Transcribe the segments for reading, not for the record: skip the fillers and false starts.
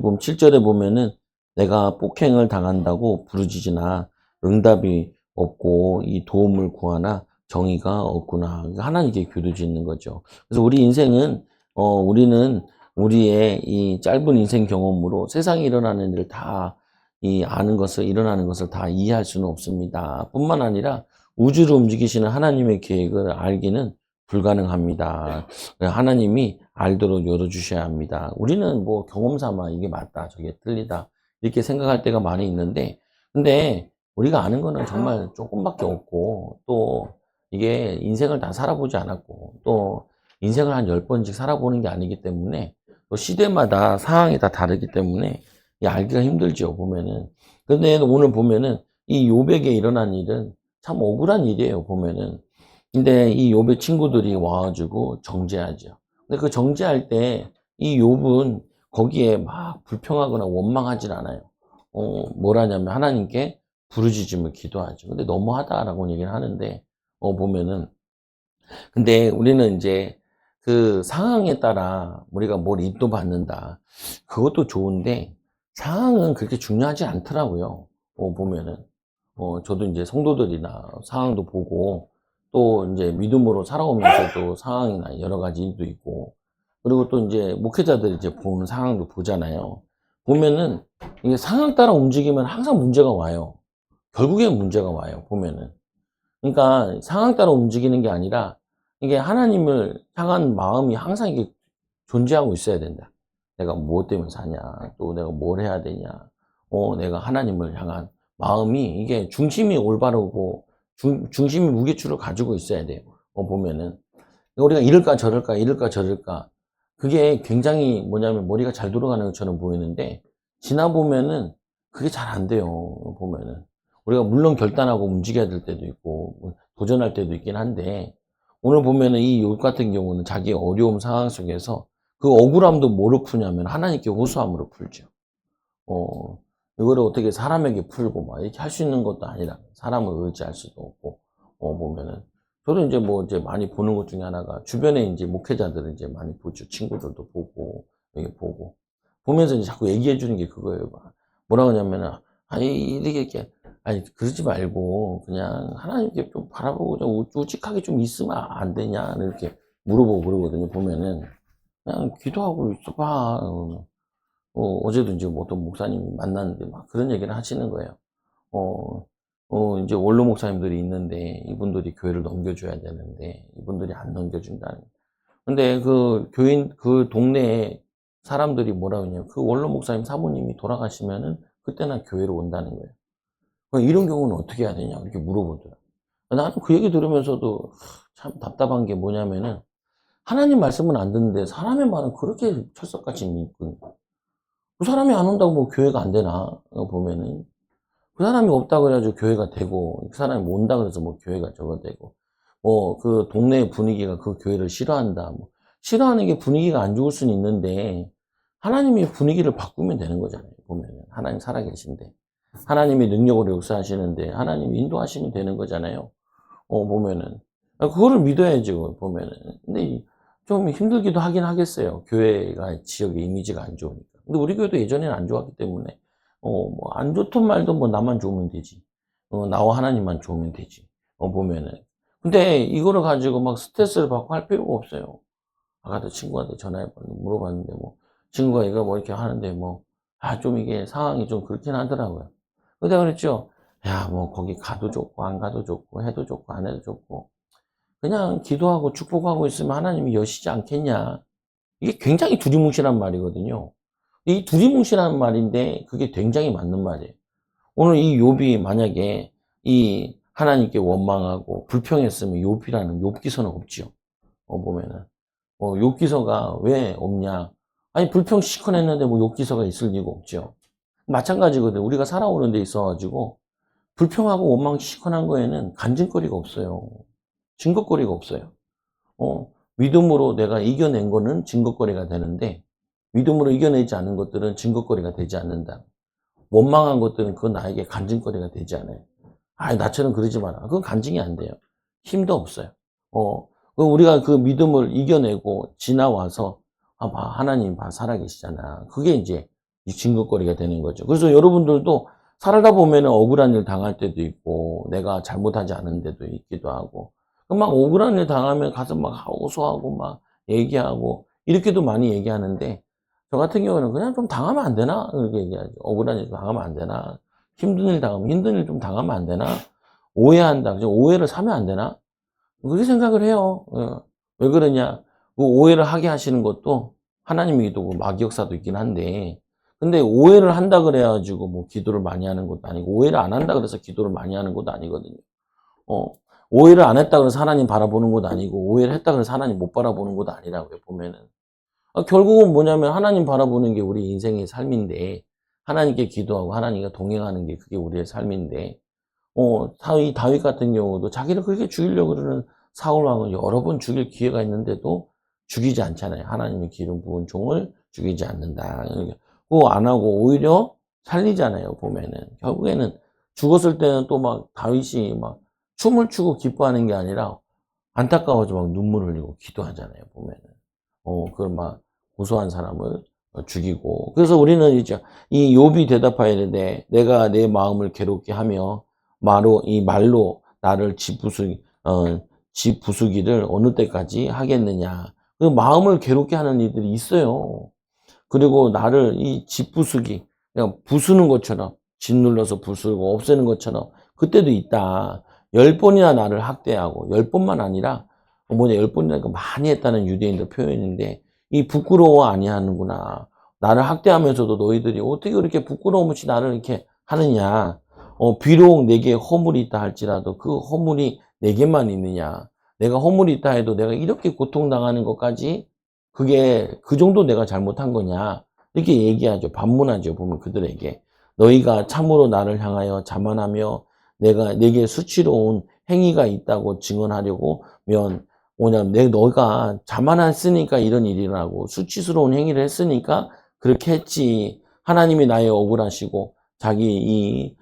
보면 7절에 보면은 내가 폭행을 당한다고 부르짖으나 응답이 없고 이 도움을 구하나 정의가 없구나. 하나님께 기도짓는 거죠. 그래서 우리 인생은 우리는 우리의 이 짧은 인생 경험으로 세상에 일어나는 일을 다 이 아는 것을 일어나는 것을 다 이해할 수는 없습니다. 뿐만 아니라 우주를 움직이시는 하나님의 계획을 알기는 불가능합니다. 하나님이 알도록 열어주셔야 합니다. 우리는 뭐 경험 삼아 이게 맞다, 저게 틀리다, 이렇게 생각할 때가 많이 있는데, 근데 우리가 아는 거는 정말 조금밖에 없고, 또 이게 인생을 다 살아보지 않았고, 또 인생을 한 10번씩 살아보는 게 아니기 때문에, 또 시대마다 상황이 다 다르기 때문에, 이 알기가 힘들죠, 보면은. 근데 오늘 보면은, 이 요백에 일어난 일은 참 억울한 일이에요, 보면은. 근데 이 욥의 친구들이 와가지고 정죄하죠. 근데 그 정죄할 때 이 욥은 거기에 막 불평하거나 원망하진 않아요. 뭐라냐면 하나님께 부르짖으며 기도하죠. 근데 너무하다라고 얘기를 하는데, 보면은, 근데 우리는 이제 그 상황에 따라 우리가 뭘 인도받는다. 그것도 좋은데, 상황은 그렇게 중요하지 않더라고요. 보면은. 저도 이제 성도들이나 상황도 보고, 또 이제 믿음으로 살아오면서도 상황이나 여러 가지 일도 있고, 그리고 또 이제 목회자들이 이제 보는 상황도 보잖아요. 보면은 이게 상황 따라 움직이면 항상 문제가 와요. 결국엔 문제가 와요, 보면은. 그러니까 상황 따라 움직이는 게 아니라 이게 하나님을 향한 마음이 항상 이게 존재하고 있어야 된다. 내가 무엇 때문에 사냐, 또 내가 뭘 해야 되냐, 내가 하나님을 향한 마음이 이게 중심이 올바르고 중심이 무게추를 가지고 있어야 돼요. 보면은 우리가 이럴까 저럴까 이럴까 저럴까 그게 굉장히 뭐냐면 머리가 잘 돌아가는 것처럼 보이는데 지나 보면은 그게 잘 안 돼요. 보면은 우리가 물론 결단하고 움직여야 될 때도 있고 뭐 도전할 때도 있긴 한데 오늘 보면은 이 욥 같은 경우는 자기 어려움 상황 속에서 그 억울함도 뭐로 푸냐면 하나님께 호소함으로 풀죠. 어, 이거를 어떻게 사람에게 풀고 막 이렇게 할 수 있는 것도 아니라 사람을 의지할 수도 없고, 보면은. 저도 이제 뭐 이제 많이 보는 것 중에 하나가 주변에 이제 목회자들은 이제 많이 보죠. 친구들도 보고, 이게 보고. 보면서 이제 자꾸 얘기해 주는 게 그거예요. 막. 뭐라 그러냐면은, 아니, 이렇게, 아니, 그러지 말고, 그냥 하나님께 좀 바라보고 좀 우직하게 좀 있으면 안 되냐. 이렇게 물어보고 그러거든요. 보면은. 그냥 기도하고 있어봐. 어제도 이제 뭐 어떤 목사님 만났는데 막 그런 얘기를 하시는 거예요. 이제 원로 목사님들이 있는데 이분들이 교회를 넘겨줘야 되는데 이분들이 안 넘겨준다는. 근데 그 교인, 그 동네에 사람들이 뭐라 그러냐면 그 원로 목사님 사모님이 돌아가시면은 그때나 교회로 온다는 거예요. 이런 경우는 어떻게 해야 되냐 이렇게 물어보더라고요. 나는 그 얘기 들으면서도 참 답답한 게 뭐냐면은 하나님 말씀은 안 듣는데 사람의 말은 그렇게 철석같이 믿고 그 사람이 안 온다고 뭐 교회가 안 되나? 보면은. 그 사람이 없다 그래가지고 교회가 되고, 그 사람이 온다 그래서 뭐 교회가 저거 되고, 뭐 그 동네 분위기가 그 교회를 싫어한다. 뭐 싫어하는 게 분위기가 안 좋을 수는 있는데, 하나님이 분위기를 바꾸면 되는 거잖아요. 보면은. 하나님 살아계신데. 하나님이 능력으로 역사하시는데, 하나님이 인도하시면 되는 거잖아요. 보면은. 그거를 믿어야죠, 보면은. 근데 좀 힘들기도 하긴 하겠어요. 교회가 지역의 이미지가 안 좋으니까. 근데 우리 교회도 예전에는 안 좋았기 때문에, 뭐, 안 좋든 말든 뭐 나만 좋으면 되지. 나와 하나님만 좋으면 되지. 보면은. 근데 이거를 가지고 막 스트레스를 받고 할 필요가 없어요. 아까도 친구한테 전화해봤는데, 물어봤는데, 뭐, 친구가 이거 뭐 이렇게 하는데, 뭐, 좀 이게 상황이 좀 그렇긴 하더라고요. 근데 그랬죠. 야, 뭐, 거기 가도 좋고, 안 가도 좋고, 해도 좋고, 안 해도 좋고, 그냥 기도하고 축복하고 있으면 하나님이 여시지 않겠냐. 이게 굉장히 두리뭉실한 말이거든요. 이 두리뭉실한 말인데 그게 굉장히 맞는 말이에요. 오늘 이 욥이 만약에 이 하나님께 원망하고 불평했으면 욥이라는 욥기서는 없지요. 보면은 욥기서가 왜 없냐? 아니 불평 시커 했는데 뭐 욥기서가 있을 리가 없죠. 마찬가지거든. 우리가 살아오는 데 있어가지고 불평하고 원망 시커한 거에는 간증거리가 없어요. 증거거리가 없어요. 믿음으로 내가 이겨낸 거는 증거거리가 되는데 믿음으로 이겨내지 않은 것들은 증거거리가 되지 않는다. 원망한 것들은 그건 나에게 간증거리가 되지 않아요. 나처럼 그러지 마라. 그건 간증이 안 돼요. 힘도 없어요. 우리가 그 믿음을 이겨내고 지나와서, 봐, 하나님 봐, 살아계시잖아. 그게 이제 이 징긋거리가 되는 거죠. 그래서 여러분들도 살다 보면은 억울한 일 당할 때도 있고, 내가 잘못하지 않은 데도 있기도 하고, 막 억울한 일 당하면 가서 막 호소하고, 막 얘기하고, 이렇게도 많이 얘기하는데, 저 같은 경우는 그냥 좀 당하면 안 되나? 이렇게 얘기하죠. 억울한 일 당하면 안 되나? 힘든 일 당하면, 힘든 일 좀 당하면 안 되나? 오해한다. 그죠? 오해를 사면 안 되나? 그렇게 생각을 해요. 왜 그러냐? 그 오해를 하게 하시는 것도 하나님이기도 하고 마귀역사도 있긴 한데, 근데 오해를 한다 그래가지고 뭐 기도를 많이 하는 것도 아니고, 오해를 안 한다 그래서 기도를 많이 하는 것도 아니거든요. 어, 오해를 안 했다 그래서 하나님 바라보는 것도 아니고, 오해를 했다 그래서 하나님 못 바라보는 것도 아니라고요, 보면은. 결국은 뭐냐면 하나님 바라보는 게 우리 인생의 삶인데, 하나님께 기도하고 하나님과 동행하는 게 그게 우리의 삶인데, 다윗 같은 경우도 자기를 그렇게 죽이려고 그러는 사울왕을 여러 번 죽일 기회가 있는데도 죽이지 않잖아요. 하나님의 기름 부은 종을 죽이지 않는다. 그거 안 하고 오히려 살리잖아요. 보면은. 결국에는 죽었을 때는 또 막 다윗이 막 춤을 추고 기뻐하는 게 아니라 안타까워서 막 눈물 흘리고 기도하잖아요. 보면은. 그걸 막 고소한 사람을 죽이고. 그래서 우리는 이제 이 욥이 대답하야 되는데, 내가 내 마음을 괴롭게 하며 이 말로 나를 집 부수기를 어느 때까지 하겠느냐. 그 마음을 괴롭게 하는 이들이 있어요. 그리고 나를 이 집 부수기, 그냥 부수는 것처럼, 짓눌러서 부수고 없애는 것처럼, 그때도 있다. 10번이나 나를 학대하고, 10번만 아니라, 뭐냐, 10번이나 많이 했다는 유대인들 표현인데, 이 부끄러워 아니하는구나. 나를 학대하면서도 너희들이 어떻게 그렇게 부끄러움 없이 나를 이렇게 하느냐. 비록 내게 허물이 있다 할지라도 그 허물이 내게만 있느냐. 내가 허물이 있다 해도 내가 이렇게 고통당하는 것까지 그게 그 정도 내가 잘못한 거냐. 이렇게 얘기하죠. 반문하죠. 보면 그들에게. 너희가 참으로 나를 향하여 자만하며 내게 수치로운 행위가 있다고 증언하려고 면 뭐냐면 너가 자만했으니까 이런 일이 일어나고 수치스러운 행위를 했으니까 그렇게 했지. 하나님이 나의 억울하시고 자기 이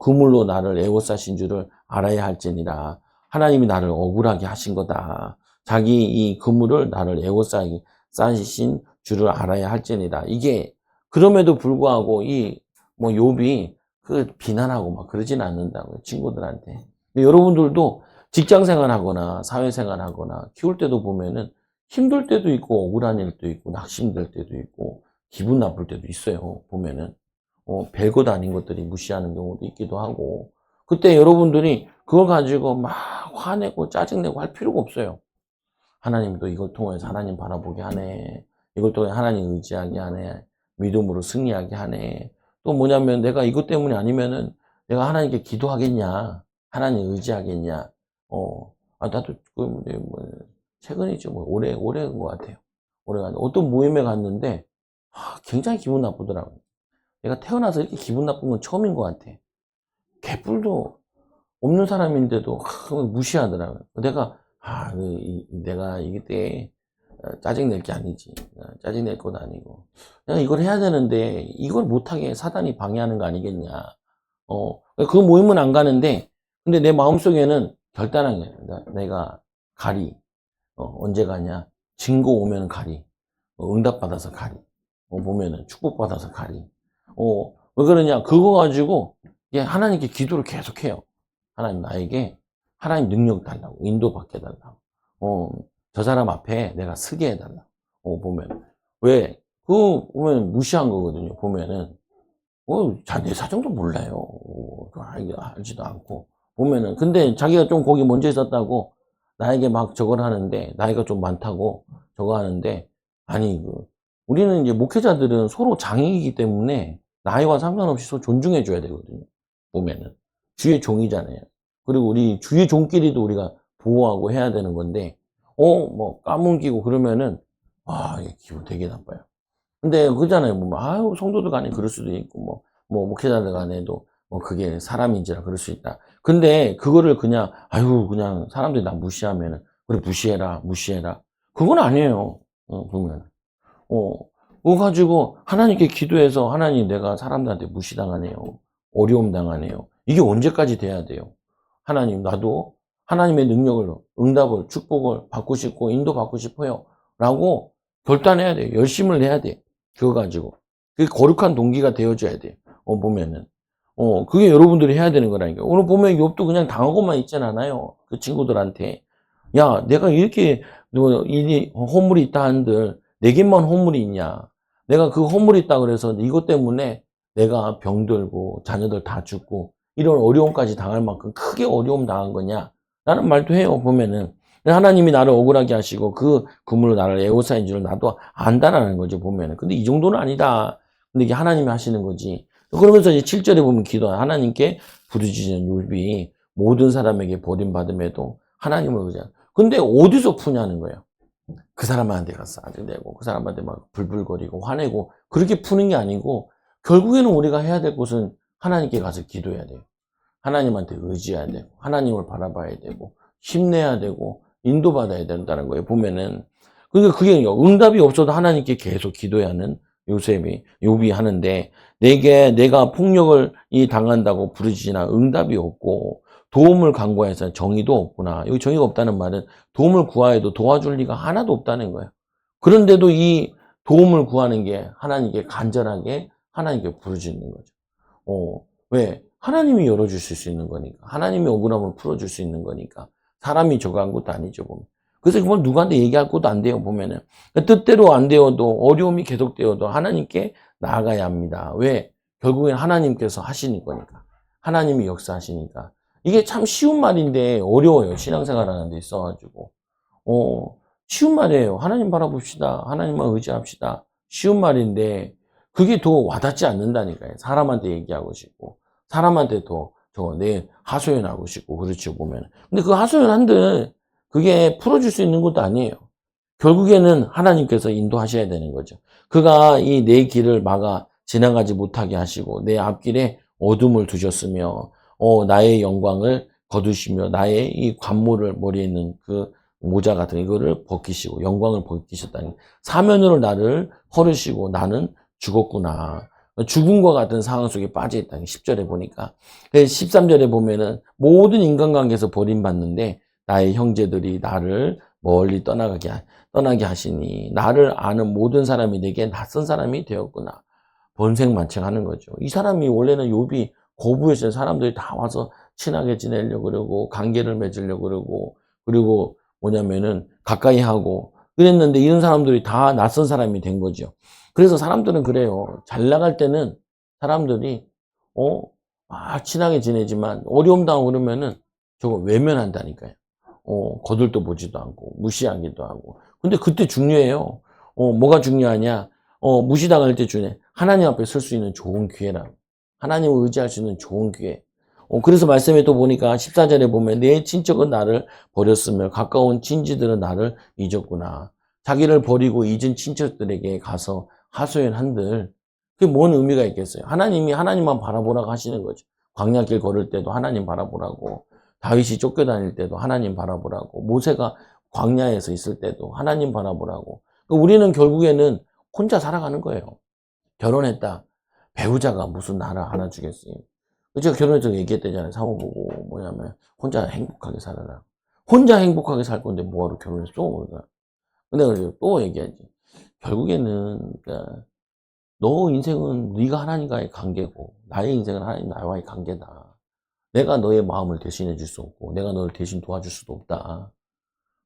그물로 나를 에워싸신 줄을 알아야 할지니라. 하나님이 나를 억울하게 하신 거다. 자기 이 그물을 나를 에워싸신 줄을 알아야 할지니라. 이게 그럼에도 불구하고 이 뭐 욥이 그 비난하고 막 그러진 않는다고요. 친구들한테. 근데 여러분들도 직장 생활하거나 사회생활 하거나 키울 때도 보면은 힘들 때도 있고 억울한 일도 있고 낙심될 때도 있고 기분 나쁠 때도 있어요. 보면은 별것 아닌 것들이 무시하는 경우도 있기도 하고, 그때 여러분들이 그걸 가지고 막 화내고 짜증내고 할 필요가 없어요. 하나님도 이걸 통해서 하나님 바라보게 하네. 이걸 통해 하나님 의지하게 하네. 믿음으로 승리하게 하네. 또 뭐냐면 내가 이것 때문이 아니면은 내가 하나님께 기도하겠냐. 하나님 의지하겠냐. 나도 최근이죠. 올해인 것 같아요. 어떤 모임에 갔는데, 굉장히 기분 나쁘더라고요. 내가 태어나서 이렇게 기분 나쁜 건 처음인 것 같아. 개뿔도 없는 사람인데도 무시하더라고요. 내가 이때 짜증낼 게 아니지. 짜증낼 건 아니고. 내가 이걸 해야 되는데 이걸 못하게 사단이 방해하는 거 아니겠냐. 그 모임은 안 가는데, 근데 내 마음속에는 결단한 게 내가 가리. 언제 가냐. 증거 오면 가리. 응답받아서 가리. 보면은 축복받아서 가리. 왜 그러냐? 그거 가지고 하나님께 기도를 계속해요. 하나님 나에게 하나님 능력 달라고, 인도받게 달라고. 저 사람 앞에 내가 서게 해달라고. 보면 왜? 보면 무시한 거거든요. 보면은 내 사정도 몰라요. 알지도 않고 보면은, 근데 자기가 좀 거기 먼저 있었다고 나에게 막 저걸 하는데, 나이가 좀 많다고 저거 하는데, 아니 우리는 이제 목회자들은 서로 장이기 때문에 나이와 상관없이 서로 존중해 줘야 되거든요. 보면은 주의 종이잖아요. 그리고 우리 주의 종끼리도 우리가 보호하고 해야 되는 건데, 뭐 까뭉기고 그러면은 이게 기분 되게 나빠요. 근데 그잖아요. 성도들 간에 그럴 수도 있고, 목회자들 간에도 그게 사람인지라 그럴 수 있다. 근데 그거를 그냥 사람들이 나 무시하면은, 그래, 무시해라. 그건 아니에요. 보면. 그거 가지고 하나님께 기도해서, 하나님 내가 사람들한테 무시당하네요. 어려움 당하네요. 이게 언제까지 돼야 돼요? 하나님, 나도 하나님의 능력을, 응답을, 축복을 받고 싶고 인도받고 싶어요. 라고 결단해야 돼요. 열심을 내야 돼. 그거 가지고. 그게 거룩한 동기가 되어줘야 돼요. 보면은. 그게 여러분들이 해야 되는 거라니까. 오늘 보면 욥도 그냥 당하고만 있진 않아요. 그 친구들한테. 야, 내가 이렇게, 이 허물이 있다 한들, 내게만 허물이 있냐. 내가 그 허물이 있다 그래서 이것 때문에 내가 병들고 자녀들 다 죽고 이런 어려움까지 당할 만큼 크게 어려움 당한 거냐. 라는 말도 해요, 보면은. 하나님이 나를 억울하게 하시고 그 그물로 나를 에워싸인 줄을 나도 안다라는 거죠, 보면은. 근데 이 정도는 아니다. 근데 이게 하나님이 하시는 거지. 그러면서 이제 7절에 보면 하나님께 부르짖는 욥이 모든 사람에게 버림받음에도 하나님을 의지한. 근데 어디서 푸냐는 거예요. 그 사람한테 가서 짜증내고 그 사람한테 막 불불거리고 화내고 그렇게 푸는 게 아니고 결국에는 우리가 해야 될 것은 하나님께 가서 기도해야 돼요. 하나님한테 의지해야 되고 하나님을 바라봐야 되고 힘내야 되고 인도받아야 된다는 거예요. 보면은 그러니까 그게 응답이 없어도 하나님께 계속 기도해야 하는 욥이 하는데 내가 폭력을 당한다고 부르짖으나 응답이 없고 도움을 간구해서 정의도 없구나. 여기 정의가 없다는 말은 도움을 구하여도 도와줄 리가 하나도 없다는 거예요. 그런데도 이 도움을 구하는 게 하나님께 간절하게 하나님께 부르짖는 거죠. 왜? 하나님이 열어주실 수 있는 거니까. 하나님이 억울함을 풀어줄 수 있는 거니까. 사람이 저거 한 것도 아니죠, 보면. 그래서 그걸 누구한테 얘기할 것도 안 돼요, 보면은. 뜻대로 안 되어도, 어려움이 계속되어도 하나님께 나아가야 합니다. 왜? 결국엔 하나님께서 하시는 거니까. 하나님이 역사하시니까. 이게 참 쉬운 말인데 어려워요. 신앙생활 하는 데 있어가지고. 쉬운 말이에요. 하나님 바라봅시다. 하나님만 의지합시다. 쉬운 말인데 그게 더 와닿지 않는다니까요. 사람한테 얘기하고 싶고 사람한테 더 내 하소연하고 싶고 그렇죠 보면. 근데 그 하소연 한들 그게 풀어줄 수 있는 것도 아니에요. 결국에는 하나님께서 인도하셔야 되는 거죠. 그가 이 내 길을 막아 지나가지 못하게 하시고 내 앞길에 어둠을 두셨으며 나의 영광을 거두시며 나의 이 관모를 머리에 있는 그 모자 같은 이거를 벗기시고 영광을 벗기셨다니 사면으로 나를 헐으시고 나는 죽었구나. 죽음과 같은 상황 속에 빠져 있다니 10절에 보니까 13절에 보면은 모든 인간관계에서 버림받는데 나의 형제들이 나를 멀리 떠나게 하시니 나를 아는 모든 사람이 내게 낯선 사람이 되었구나. 번색만책하는 거죠. 이 사람이 원래는 욥이 거부했어요. 사람들이 다 와서 친하게 지내려고 그러고 관계를 맺으려고 그러고 그리고 뭐냐면은 가까이 하고 그랬는데 이런 사람들이 다 낯선 사람이 된 거죠. 그래서 사람들은 그래요. 잘 나갈 때는 사람들이 친하게 지내지만 어려움 당하고 그러면은 저거 외면한다니까요. 거들떠 보지도 않고 무시하기도 하고. 근데 그때 중요해요. 뭐가 중요하냐? 무시당할 때 중요해. 하나님 앞에 설 수 있는 좋은 기회라. 하나님을 의지할 수 있는 좋은 기회. 그래서 말씀에 또 보니까 14절에 보면 내 친척은 나를 버렸으며 가까운 친지들은 나를 잊었구나. 자기를 버리고 잊은 친척들에게 가서 하소연한들 그게 뭔 의미가 있겠어요? 하나님이 하나님만 바라보라고 하시는 거죠. 광야길 걸을 때도 하나님 바라보라고 다윗이 쫓겨다닐 때도 하나님 바라보라고 모세가 광야에서 있을 때도 하나님 바라보라고 우리는 결국에는 혼자 살아가는 거예요. 결혼했다. 배우자가 무슨 나를 안아주겠어요. 제가 결혼해서 얘기했대잖아요. 사모 보고 뭐냐면 혼자 행복하게 살아라. 혼자 행복하게 살 건데 뭐하러 결혼했어? 그러니까. 근데 그래서 또 얘기하지. 결국에는 그러니까 너 인생은 네가 하나님과의 관계고 나의 인생은 하나님 나와의 관계다. 내가 너의 마음을 대신해 줄 수 없고 내가 너를 대신 도와줄 수도 없다.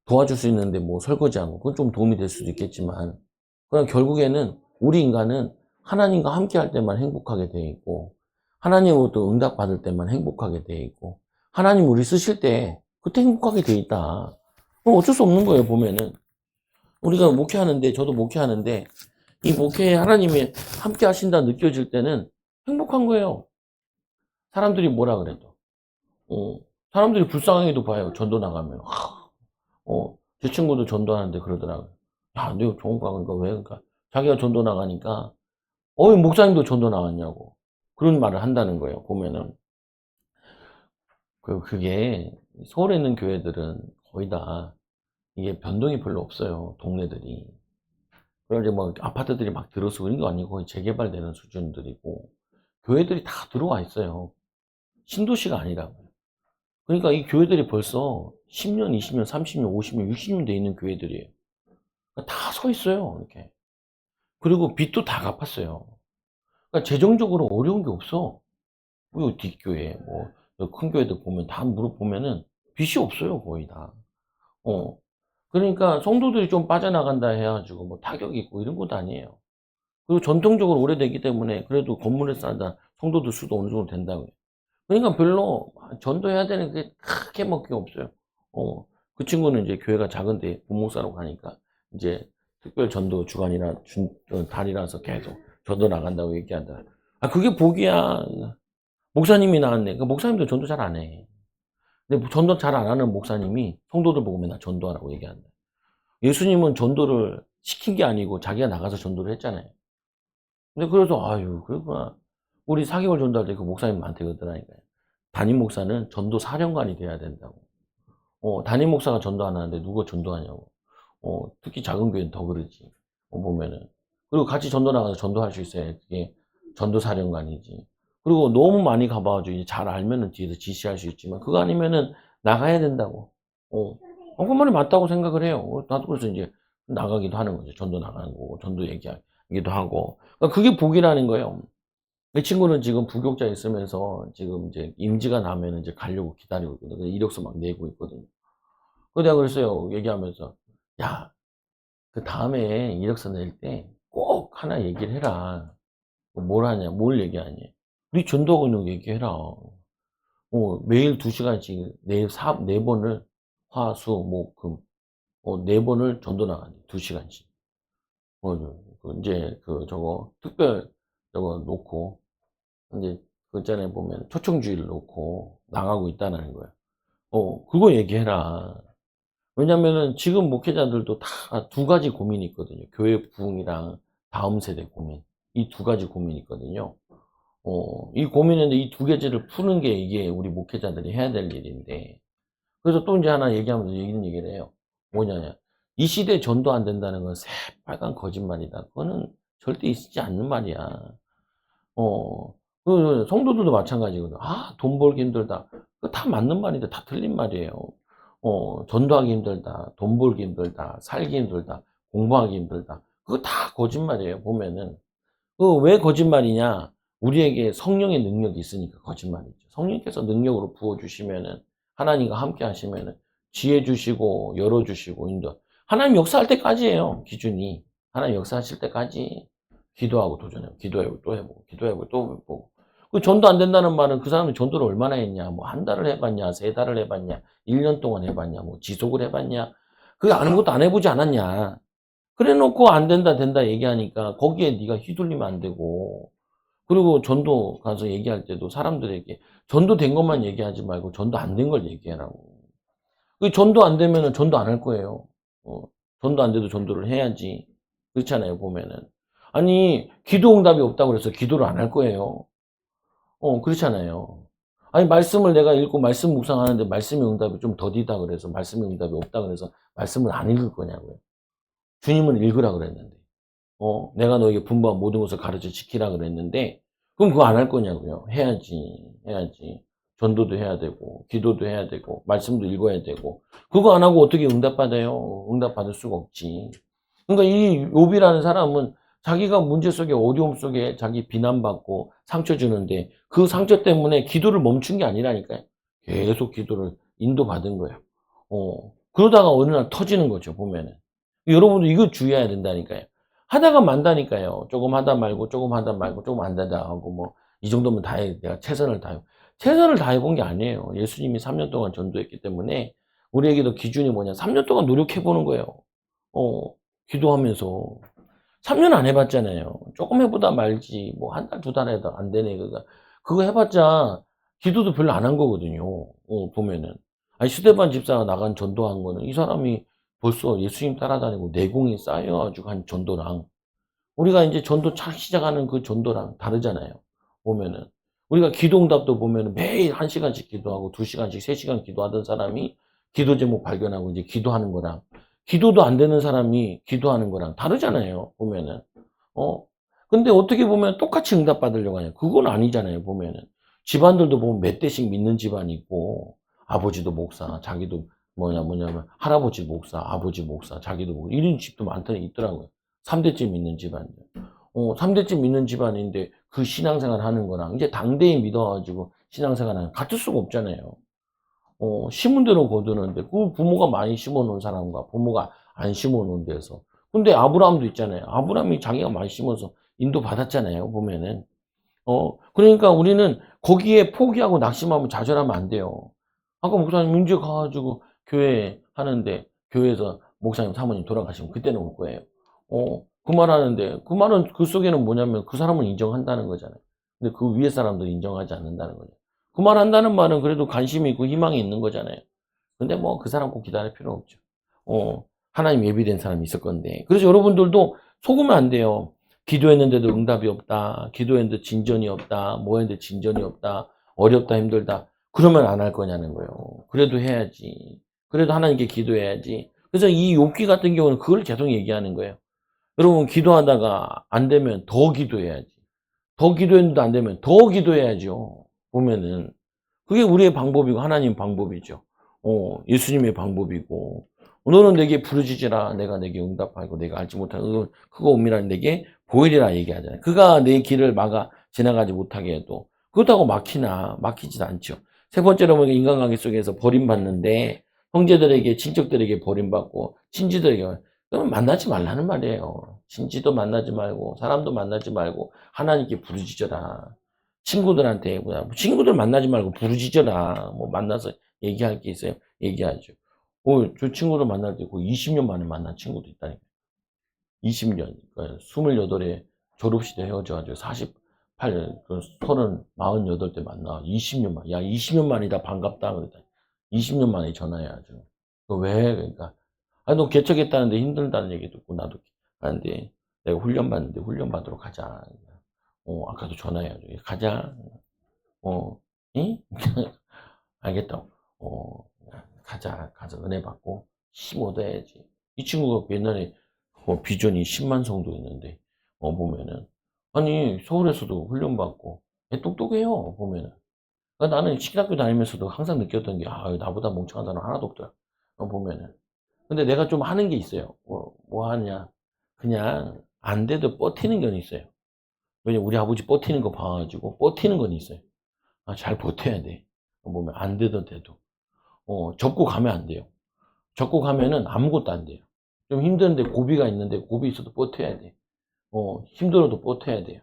도와줄 수 있는데 뭐 설거지하고 그건 좀 도움이 될 수도 있겠지만 그럼 결국에는 우리 인간은 하나님과 함께 할 때만 행복하게 되어 있고 하나님으로부터 응답받을 때만 행복하게 되어 있고 하나님 우리 쓰실 때 그때 행복하게 되어 있다. 그럼 어쩔 수 없는 거예요 보면은. 우리가 목회하는데 저도 목회하는데 이 목회에 하나님이 함께 하신다 느껴질 때는 행복한 거예요. 사람들이 뭐라 그래도. 사람들이 불쌍하게도 봐요. 전도 나가면. 제 친구도 전도하는데 그러더라고요. 야, 너 좋은 거 하니까 왜? 그러니까 자기가 전도 나가니까 목사님도 전도 나왔냐고. 그런 말을 한다는 거예요. 보면은. 그게 서울에 있는 교회들은 거의 다 이게 변동이 별로 없어요. 동네들이. 그리고 이제 뭐 아파트들이 막 들어서 그런 거 아니고 거의 재개발되는 수준들이고 교회들이 다 들어와 있어요. 신도시가 아니라고요. 그러니까 이 교회들이 벌써 10년, 20년, 30년, 50년, 60년 돼 있는 교회들이에요. 다 서 있어요. 이렇게. 그리고 빚도 다 갚았어요. 그러니까 재정적으로 어려운 게 없어. 뭐 뒷교회 뭐 큰 교회들 보면 다 물어보면은 빚이 없어요, 거의 다. 어. 그러니까 성도들이 좀 빠져나간다 해 가지고 뭐 타격이 있고 이런 것도 아니에요. 그리고 전통적으로 오래되기 때문에 그래도 건물에 쌓다 성도들 수도 어느 정도 된다고요. 그러니까 별로 전도해야 되는 게 크게 뭐 그게 없어요. 어. 그 친구는 이제 교회가 작은데 부목사로 가니까 이제 특별 전도 주간이라 달이라서 계속 전도 나간다고 얘기하더라. 아 그게 복이야. 목사님이 나왔네. 그 목사님도 전도 잘 안 해. 근데 뭐 전도 잘 안 하는 목사님이 성도들 보고 맨날 전도하라고 얘기한다. 예수님은 전도를 시킨 게 아니고 자기가 나가서 전도를 했잖아요. 근데 그래서 아유 그렇구나. 우리 4개월 전도할 때 그 목사님한테 그러더라니까요. 담임 목사는 전도 사령관이 돼야 된다고. 담임 목사가 전도 안 하는데 누가 전도하냐고. 특히 작은 교회는 더 그러지. 보면은. 그리고 같이 전도 나가서 전도할 수 있어야 그게 전도 사령관이지. 그리고 너무 많이 가봐가지고 이제 잘 알면은 뒤에서 지시할 수 있지만 그거 아니면은 나가야 된다고. 그 말이 맞다고 생각을 해요. 나도 그래서 이제 나가기도 하는 거죠. 전도 나가는 거고, 전도 얘기하기도 하고. 그러니까 그게 복이라는 거예요. 이 친구는 지금 부교육자에 있으면서 지금 이제 임지가 나면 이제 가려고 기다리고 있거든요. 이력서 막 내고 있거든요. 그 내가 그랬어요. 얘기하면서. 야, 그 다음에 이력서 낼 때 꼭 하나 얘기를 해라. 뭘 하냐, 뭘 얘기하냐. 우리 전도하고 있는 거 얘기해라. 매일 2시간씩 네 번을 화, 수, 목, 금. 4번을 전도 나가니, 2시간씩. 이제 저거, 특별 저거 놓고, 이제 그 전에 보면 초청주의를 놓고 나가고 있다는 거예요. 그거 얘기해라. 왜냐면은 지금 목회자들도 다 두 가지 고민이 있거든요. 교회 부흥이랑 다음 세대 고민. 이 두 가지 고민이 있거든요. 이 고민인데 이 두 가지를 푸는 게 이게 우리 목회자들이 해야 될 일인데. 그래서 또 이제 하나 얘기하면서 이런 얘기를 해요. 뭐냐냐. 이 시대에 전도 안 된다는 건 새빨간 거짓말이다. 그거는 절대 있지 않는 말이야. 성도들도 마찬가지거든. 아, 돈 벌기 힘들다. 그거 다 맞는 말인데 다 틀린 말이에요. 전도하기 힘들다. 돈 벌기 힘들다. 살기 힘들다. 공부하기 힘들다. 그거 다 거짓말이에요, 보면은. 왜 거짓말이냐? 우리에게 성령의 능력이 있으니까 거짓말이죠. 성령께서 능력으로 부어주시면은, 하나님과 함께 하시면은, 지혜 주시고, 열어주시고, 인도. 하나님 역사할 때까지예요, 기준이. 하나님 역사하실 때까지. 기도하고 도전해보고, 기도해보고, 또 해보고, 기도해보고, 또 해보고. 그 전도 안 된다는 말은 그 사람이 전도를 얼마나 했냐, 뭐, 한 달을 해봤냐, 3달을 해봤냐, 1년 동안 해봤냐, 뭐, 지속을 해봤냐. 그게 아무것도 안 해보지 않았냐. 그래 놓고 안 된다 된다 얘기하니까 거기에 네가 휘둘리면 안 되고 그리고 전도 가서 얘기할 때도 사람들에게 전도 된 것만 얘기하지 말고 전도 안 된 걸 얘기하라고. 그 전도 안 되면은 전도 안 할 거예요. 전도 안 돼도 전도를 해야지. 그렇잖아요, 보면은. 아니, 기도 응답이 없다고 그래서 기도를 안 할 거예요. 그렇잖아요. 아니, 말씀을 내가 읽고 말씀 묵상하는데 말씀의 응답이 좀 더디다 그래서 말씀의 응답이 없다 그래서 말씀을 안 읽을 거냐고요. 주님은 읽으라 그랬는데. 내가 너에게 분부한 모든 것을 가르쳐 지키라 그랬는데, 그럼 그거 안 할 거냐고요. 해야지, 해야지. 전도도 해야 되고, 기도도 해야 되고, 말씀도 읽어야 되고, 그거 안 하고 어떻게 응답받아요? 응답받을 수가 없지. 그러니까 이 욥이라는 사람은 자기가 문제 속에 어려움 속에 자기 비난받고 상처 주는데 그 상처 때문에 기도를 멈춘 게 아니라니까요. 계속 기도를 인도받은 거예요. 그러다가 어느 날 터지는 거죠, 보면은. 여러분도 이거 주의해야 된다니까요. 하다가 만다니까요. 조금 하다 말고, 조금 하다 말고, 조금 안 하다 하고, 뭐, 이 정도면 다 해. 내가 최선을 다해. 최선을 다해본 게 아니에요. 예수님이 3년 동안 전도했기 때문에, 우리에게도 기준이 뭐냐. 3년 동안 노력해보는 거예요. 어, 기도하면서. 3년 안 해봤잖아요. 조금 해보다 말지. 뭐, 한 달, 2달 해도 안 되네. 그거 해봤자, 기도도 별로 안 한 거거든요. 보면은. 아니, 스데반 집사가 나간 전도한 거는 이 사람이 벌써 예수님 따라다니고 내공이 쌓여가지고 한 전도랑 우리가 이제 전도 착 시작하는 그 전도랑 다르잖아요. 보면은 우리가 기도응답도 보면은 매일 1시간씩 기도하고 2시간씩 3시간 기도하던 사람이 기도 제목 발견하고 이제 기도하는 거랑 기도도 안 되는 사람이 기도하는 거랑 다르잖아요. 보면은 근데 어떻게 보면 똑같이 응답받으려고 하냐. 그건 아니잖아요. 보면은 집안들도 보면 몇 대씩 믿는 집안이 있고 아버지도 목사, 자기도 뭐냐면 할아버지 목사, 아버지 목사, 자기도 목사 이런 집도 많더니 있더라고요. 3대째 믿는 집안들. 3대째 믿는 집안인데 그 신앙생활 하는 거랑 이제 당대에 믿어가지고 신앙생활 하는 같을 수가 없잖아요. 심은 대로 거두는데 그 부모가 많이 심어 놓은 사람과 부모가 안 심어 놓은 데서. 근데 아브라함도 있잖아요. 아브라함이 자기가 많이 심어서 인도 받았잖아요, 보면은. 그러니까 우리는 거기에 포기하고 낙심하면 좌절하면 안 돼요. 아까 목사님 문제 가가지고 교회 하는데 교회에서 목사님 사모님 돌아가시면 그때는 올 거예요. 그 말 하는데 그 말은 그 속에는 뭐냐면 그 사람은 인정한다는 거잖아요. 근데 그 위에 사람들은 인정하지 않는다는 거죠. 그 말 한다는 말은 그래도 관심이 있고 희망이 있는 거잖아요. 근데 뭐 그 사람 꼭 기다릴 필요 없죠. 하나님 예비된 사람이 있을 건데. 그래서 여러분들도 속으면 안 돼요. 기도했는데도 응답이 없다. 기도했는데 진전이 없다. 뭐 했는데 진전이 없다. 어렵다, 힘들다. 그러면 안 할 거냐는 거예요. 그래도 해야지. 그래도 하나님께 기도해야지. 그래서 이 욥기 같은 경우는 그걸 계속 얘기하는 거예요. 여러분 기도하다가 안 되면 더 기도해야지. 더 기도했는데 안 되면 더 기도해야죠. 보면은. 그게 우리의 방법이고 하나님 방법이죠. 예수님의 방법이고. 너는 내게 부르짖으라. 내가 내게 응답하고 내가 알지 못하는 그거 은밀한 내게 보이리라 얘기하잖아요. 그가 내 길을 막아 지나가지 못하게 해도 그렇다고 막히지도 않죠. 세 번째로 보면 인간관계 속에서 버림받는데 형제들에게 친척들에게 버림받고 친지들에게 그러면 만나지 말라는 말이에요. 친지도 만나지 말고 사람도 만나지 말고 하나님께 부르짖어라. 친구들한테 뭐야 친구들 만나지 말고 부르짖어라. 뭐 만나서 얘기할 게 있어요. 얘기하죠. 저 친구를 만날 때 거의 20년 만에 만난 친구도 있다니까. 20년. 그러니까 28에 졸업시대 헤어져가지고 48, 30, 48때 만나. 20년 만. 야, 20년 만이다. 반갑다. 그랬다. 20년 만에 전화해야죠. 왜? 그러니까. 아, 너 개척했다는데 힘들다는 얘기 듣고 나도 하는데 내가 훈련 받는데 훈련 받으러 가자. 아까도 전화해야죠. 가자. 응? 알겠다고. 가자. 은혜 받고 15도 해야지. 이 친구가 옛날에 비전이 10만 성도 있는데, 보면은. 아니, 서울에서도 훈련받고, 똑똑해요, 보면은. 그러니까 나는 신학교 다니면서도 항상 느꼈던 게, 나보다 멍청한 사람 하나도 없더라. 보면은. 근데 내가 좀 하는 게 있어요. 뭐 하냐. 그냥, 안 돼도 버티는 건 있어요. 왜냐면 우리 아버지 버티는 거 봐가지고, 버티는 건 있어요. 잘 버텨야 돼. 보면 안 되던 돼도. 접고 가면 안 돼요. 접고 가면은 아무것도 안 돼요. 좀 힘든데 고비가 있는데 고비 있어도 버텨야 돼. 힘들어도 버텨야 돼요.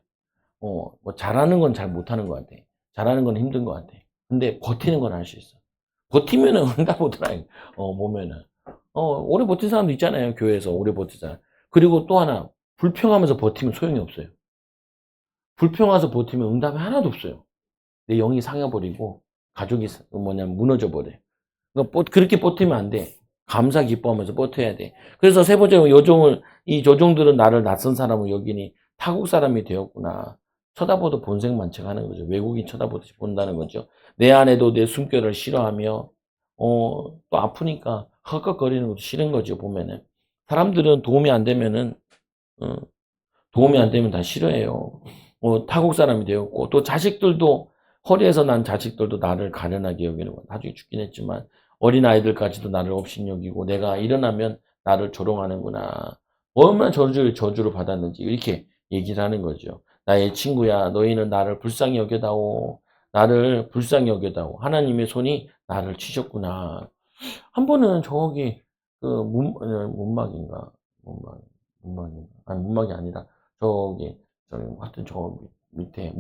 뭐 잘하는 건 잘 못하는 것 같아. 잘하는 건 힘든 것 같아. 근데 버티는 건 할 수 있어. 버티면은 응답 오더라. 보면은. 오래 버틴 사람도 있잖아요. 교회에서 오래 버티잖아. 그리고 또 하나, 불평하면서 버티면 소용이 없어요. 불평하면서 버티면 응답이 하나도 없어요. 내 영이 상해버리고, 가족이 무너져 버려요. 그러니까 그렇게 버티면 안 돼. 감사 기뻐하면서 버텨야 돼. 그래서 세 번째로 이 조종들은 나를 낯선 사람을 여기니 타국 사람이 되었구나. 쳐다보도 본색만책 하는 거죠. 외국인 쳐다보듯이 본다는 거죠. 내 아내도 내 숨결을 싫어하며, 또 아프니까 헉헉거리는 것도 싫은 거죠, 보면은. 사람들은 어, 도움이 안 되면 다 싫어해요. 타국 사람이 되었고, 또 자식들도, 허리에서 난 자식들도 나를 가련하게 여기는 거야. 나중에 죽긴 했지만, 어린아이들까지도 나를 업신여기고, 내가 일어나면 나를 조롱하는구나. 얼마나 저주를 받았는지, 이렇게 얘기를 하는 거죠. 나의 친구야, 너희는 나를 불쌍히 여겨다오. 나를 불쌍히 여겨다오. 하나님의 손이 나를 치셨구나. 한 번은 저기, 문막인가? 문막인가? 아니, 문막이 아니라, 저기, 하여튼 저 밑에,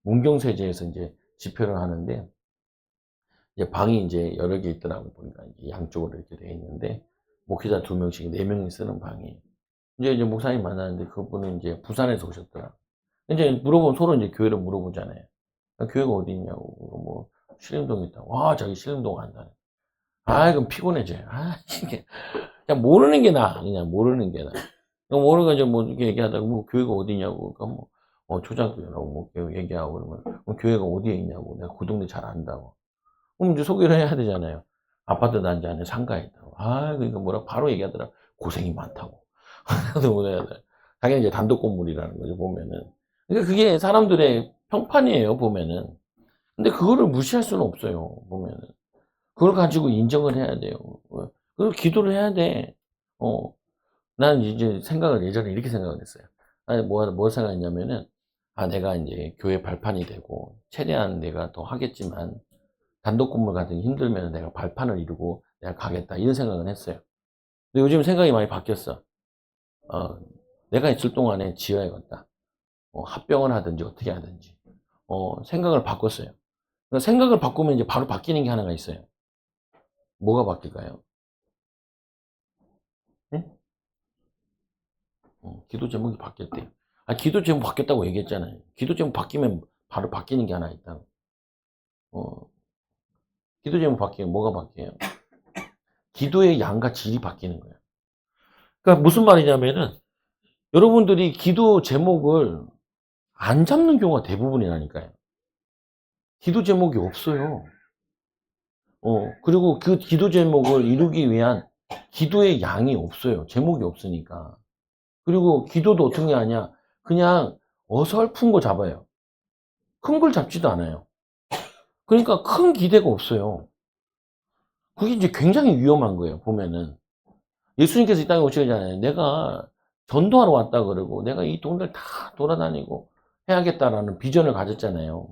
문경세제에서 이제 집회를 하는데, 이제 방이 이제 여러 개 있더라고, 보니까. 이제 양쪽으로 이렇게 돼 있는데, 목회자 2명씩, 4명이 쓰는 방이. 이제 목사님 만나는데 그분은 이제 부산에서 오셨더라. 이제 서로 이제 교회를 물어보잖아요. 교회가 어디 있냐고. 뭐, 신림동에 있다. 와, 자기 신림동 간다. 그럼 피곤해져. 이게. 그냥 모르는 게 나아. 그냥 모르는 게 나아. 모르가지고 뭐 이렇게 얘기하다가 뭐 교회가 어디냐고. 그러니까 뭐, 초등학교라고 뭐 얘기하고 그러면 교회가 어디에 있냐고. 내가 그 동네 잘 안다고. 그럼 이제 소개를 해야 되잖아요. 아파트 단지 안에 상가에 있다고. 그러니까 바로 얘기하더라. 고생이 많다고. 그래서 뭐냐. 자기는 이제 단독 건물이라는 거죠, 보면은. 그러니까 그게 사람들의 평판이에요, 보면은. 근데 그거를 무시할 수는 없어요, 보면은. 그걸 가지고 인정을 해야 돼요. 그리고 기도를 해야 돼. 난 이제 예전에 이렇게 생각을 했어요. 아니, 뭐 생각했냐면은, 내가 이제 교회 발판이 되고, 최대한 내가 더 하겠지만, 단독 건물 같은 게 힘들면 내가 발판을 이루고 내가 가겠다. 이런 생각은 했어요. 근데 요즘 생각이 많이 바뀌었어. 어, 내가 있을 동안에 지어야겠다. 합병을 하든지 어떻게 하든지. 생각을 바꿨어요. 그러니까 생각을 바꾸면 이제 바로 바뀌는 게 하나가 있어요. 뭐가 바뀔까요? 응? 기도 제목이 바뀌었대요. 기도 제목 바뀌었다고 얘기했잖아요. 기도 제목 바뀌면 바로 바뀌는 게 하나 있다고. 어, 기도 제목 바뀌면 뭐가 바뀌어요? 기도의 양과 질이 바뀌는 거예요. 그러니까 무슨 말이냐면은 여러분들이 기도 제목을 안 잡는 경우가 대부분이라니까요. 기도 제목이 없어요. 그리고 그 기도 제목을 이루기 위한 기도의 양이 없어요. 제목이 없으니까. 그리고 기도도 어떻게 하냐? 그냥 어설픈 거 잡아요. 큰 걸 잡지도 않아요. 그러니까 큰 기대가 없어요. 그게 이제 굉장히 위험한 거예요, 보면은. 예수님께서 이 땅에 오시잖아요. 내가 전도하러 왔다 그러고, 내가 이 동네를 다 돌아다니고 해야겠다라는 비전을 가졌잖아요.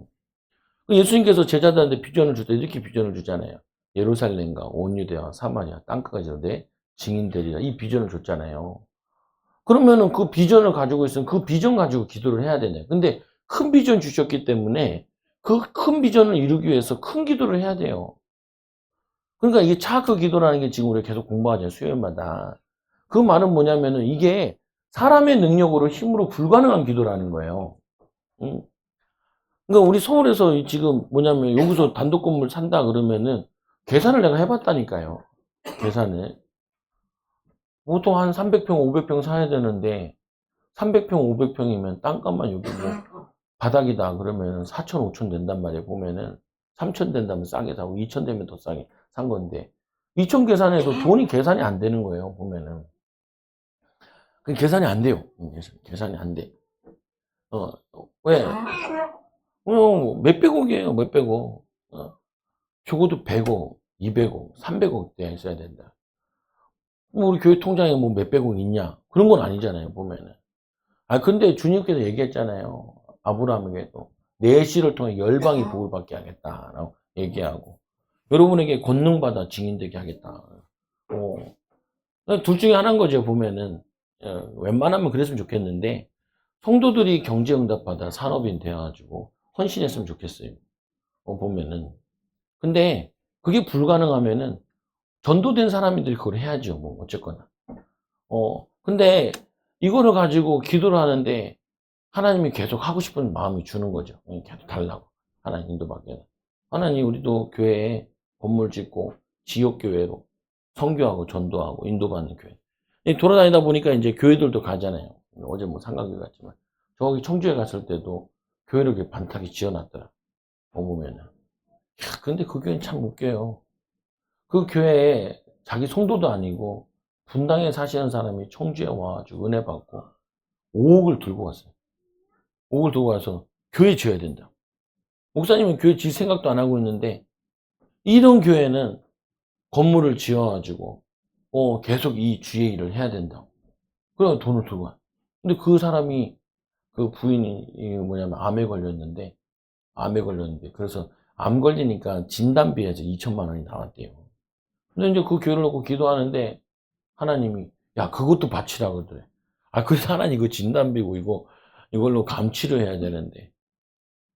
예수님께서 제자들한테 비전을 줄 때 이렇게 비전을 주잖아요. 예루살렘과 온 유대와 사마리아 땅끝까지 내 증인되리라. 이 비전을 줬잖아요. 그러면은 그 비전을 가지고 있으면 그 비전 가지고 기도를 해야 되네. 근데 큰 비전 주셨기 때문에 그 큰 비전을 이루기 위해서 큰 기도를 해야 돼요. 그러니까 이게 차크 기도라는 게 지금 우리가 계속 공부하잖아요. 수요일마다. 그 말은 뭐냐면은 이게 사람의 능력으로 힘으로 불가능한 기도라는 거예요. 응? 그러니까 우리 서울에서 지금 뭐냐면 여기서 단독 건물 산다 그러면은 계산을 내가 해봤다니까요. 계산을. 보통 한 300평, 500평 사야 되는데 300평, 500평이면 땅값만 여기 뭐 바닥이다 그러면 4천, 5천 된단 말이에요. 보면은 3천 된다면 싸게 사고 2천 되면 더 싸게 산 건데 2천 계산해도 돈이 계산이 안 되는 거예요. 보면은 그 계산이 안 돼요. 계산이 안 돼. 왜? 몇백억이에요. 몇백억. 적어도 100억, 200억, 300억 대 있어야 된다. 뭐 우리 교회 통장에 뭐 몇백억 있냐? 그런 건 아니잖아요. 보면은. 근데 주님께서 얘기했잖아요. 아브라함에게도 내 씨를 통해 열방이 복을 받게 하겠다라고 얘기하고 여러분에게 권능받아 증인되게 하겠다. 둘 중에 하나인 거죠. 보면은 웬만하면 그랬으면 좋겠는데 성도들이 경제응답받아 산업인 되어가지고 헌신했으면 좋겠어요. 보면은 근데 그게 불가능하면은 전도된 사람들이 그걸 해야죠. 뭐 어쨌거나. 근데 이거를 가지고 기도를 하는데 하나님이 계속 하고 싶은 마음이 주는 거죠. 계속 달라고. 하나님 인도받게. 하나님 우리도 교회에 건물 짓고 지역교회로 선교하고 전도하고 인도받는 교회. 돌아다니다 보니까 이제 교회들도 가잖아요. 어제 뭐 상가교회 갔지만 저기 청주에 갔을 때도 교회를 이렇게 반타게 지어놨더라. 보면은. 근데 그 교회는 참 웃겨요. 그 교회에 자기 성도도 아니고 분당에 사시는 사람이 청주에 와가지고 은혜 받고 5억을 들고 왔어요. 5억을 들고 와서 교회 지어야 된다. 목사님은 교회 지을 생각도 안 하고 있는데 이런 교회는 건물을 지어가지고 계속 이 주의 일을 해야 된다. 그래서 돈을 들고 와. 근데 그 사람이 그 부인이 뭐냐면 암에 걸렸는데 그래서 암 걸리니까 진단비에서 2천만 원이 나왔대요. 근데 이제 그 교회를 놓고 기도하는데 하나님이 야 그것도 바치라 그러더래. 그래서 하나님 이거 진단비고 이걸로 감치를 해야 되는데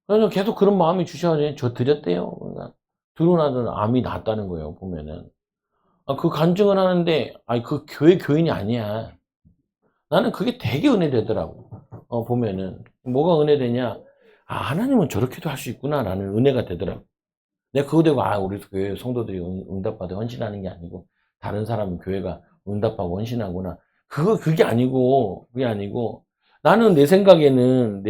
그래서 계속 그런 마음이 주셔가지고 저 드렸대요. 그러니까 드러나던 암이 낫다는 거예요. 보면은 그 간증을 하는데 그 교회 교인이 아니야. 나는 그게 되게 은혜되더라고. 보면은 뭐가 은혜되냐? 하나님은 저렇게도 할 수 있구나라는 은혜가 되더라고. 내가 그거 되고 우리 교회 성도들이 응답받아 헌신하는 게 아니고 다른 사람은 교회가 응답하고 헌신하구나. 그게 아니고 나는 내 생각에는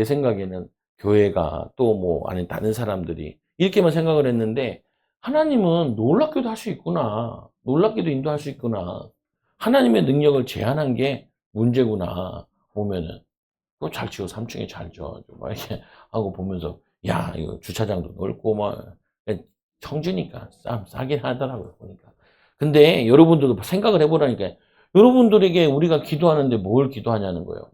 교회가 또 뭐 아니 다른 사람들이 이렇게만 생각을 했는데 하나님은 놀랍게도 할 수 있구나. 놀랍게도 인도할 수 있구나. 하나님의 능력을 제한한 게 문제구나. 보면은 그거 잘 지어 3층에 잘 지어 막 이렇게 하고 보면서 야 이거 주차장도 넓고 막 청주니까 싸긴 하더라고요 보니까. 근데 여러분들도 생각을 해보라니까 여러분들에게 우리가 기도하는데 뭘 기도하냐는 거예요.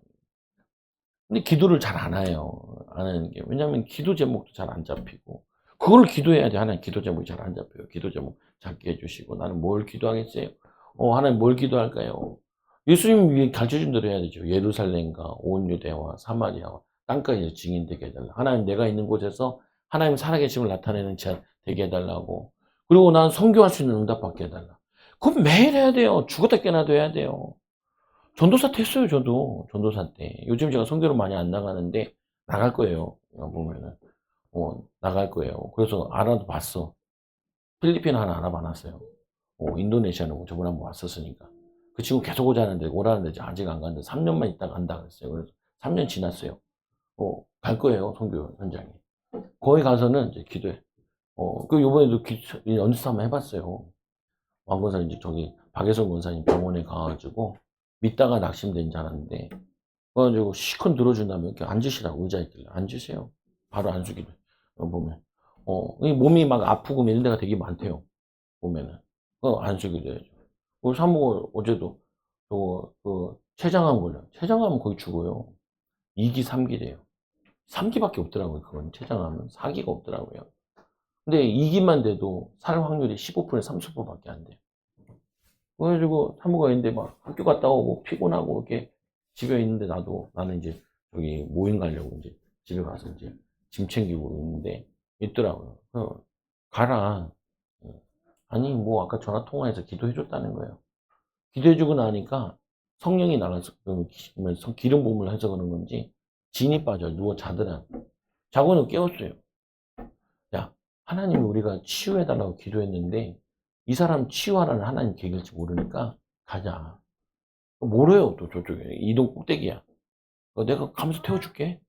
근데 기도를 잘 안 해요. 안 하는 게. 왜냐하면 기도 제목도 잘 안 잡히고. 그걸 기도해야지. 하나님 기도 제목이 잘 안 잡혀요. 기도 제목 잡게 해주시고. 나는 뭘 기도하겠어요? 하나님 뭘 기도할까요? 예수님이 가르쳐 준 대로 해야 되죠. 예루살렘과 온 유대와 사마리아와 땅까지 증인되게 해달라. 하나님 내가 있는 곳에서 하나님 살아계심을 나타내는 자 되게 해달라고. 그리고 난 선교할 수 있는 응답받게 해달라. 그럼 매일 해야 돼요. 죽었다 깨나도 해야 돼요. 전도사 때 했어요, 저도. 전도사 때. 요즘 제가 선교를 많이 안 나가는데, 나갈 거예요. 보면은. 나갈 거예요. 그래서 알아봤어. 필리핀 하나 알아봐놨어요. 인도네시아는 저번에 한번 왔었으니까. 그 친구 계속 오자는데, 오라는데 아직 안 갔는데, 3년만 있다가 간다 그랬어요. 그래서 3년 지났어요. 갈 거예요, 선교 현장에. 거기 가서는 이제 기도해. 요번에도 연습 한번 해봤어요. 왕건사 이제 저기 박예성 권사님 병원에 가가지고 믿다가 낙심된 줄 알았는데 그래가지고 시컨 들어준 다음에 이렇게 앉으시라고 의자에 있길래 앉으세요. 바로 앉으기로 보면 이 몸이 막 아프고 이런 데가 되게 많대요. 보면은 앉으기도 해야죠. 우리 사모가 어제도 그 췌장암 걸려요. 췌장암은 거의 죽어요. 2기 3기래요. 3기밖에 없더라고요. 그건 췌장암은 4기가 없더라고요. 근데 2기만 돼도 살 확률이 15%, 30%밖에 안 돼요. 그래가지고 사무가 있는데 막 학교 갔다 오고 피곤하고 이렇게 집에 있는데 나는 이제 저기 모임 가려고 이제 집에 가서 이제 짐 챙기고 있는데 있더라고요. 가라. 아니 뭐 아까 전화 통화해서 기도해줬다는 거예요. 기도해주고 나니까 성령이 나가서 기름 부음을 해서 그런 건지 진이 빠져 누워 자더라. 자고는 깨웠어요. 야 하나님이 우리가 치유해달라고 기도했는데 이 사람 치유하라는 하나님 계획일지 모르니까 가자. 모르요, 또 저쪽에. 이동 꼭대기야. 내가 가면서 태워줄게.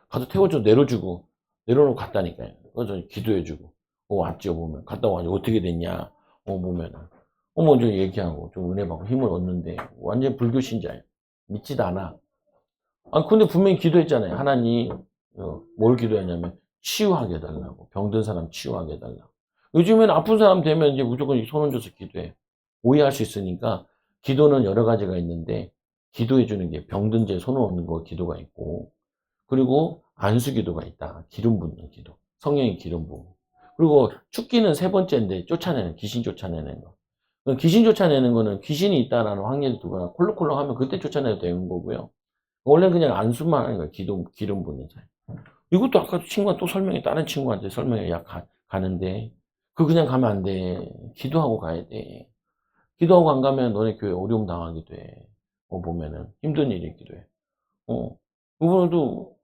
가서 태워줘, 내려주고, 내려놓고 갔다니까요. 그래서 기도해주고, 왔죠, 보면. 갔다 와가지고 어떻게 됐냐, 보면은. 먼저 얘기하고, 좀 은혜 받고 힘을 얻는데, 완전 불교 신자예요. 믿지도 않아. 근데 분명히 기도했잖아요. 하나님, 뭘 기도했냐면, 치유하게 해달라고. 병든 사람 치유하게 해달라고. 요즘에는 아픈 사람 되면 이제 무조건 손 얹어서 기도해. 오해할 수 있으니까, 기도는 여러 가지가 있는데, 기도해 주는 게 병든 제 손을 얹는 거 기도가 있고, 그리고 안수 기도가 있다. 기름 붓는 기도. 성령의 기름 부음. 그리고 축기는 세 번째인데, 귀신 쫓아내는 거. 귀신 쫓아내는 거는 귀신이 있다라는 확률이 두거나 콜록콜록 하면 그때 쫓아내도 되는 거고요. 원래 그냥 안수만 하는 거예요. 기름 붓는 사람. 이것도 아까 친구가 또 다른 친구한테 설명해. 가는데, 그냥 가면 안 돼. 기도하고 가야 돼. 기도하고 안 가면 너네 교회 어려움 당하기도 해. 보면은. 힘든 일이 있기도 해. 이번에도,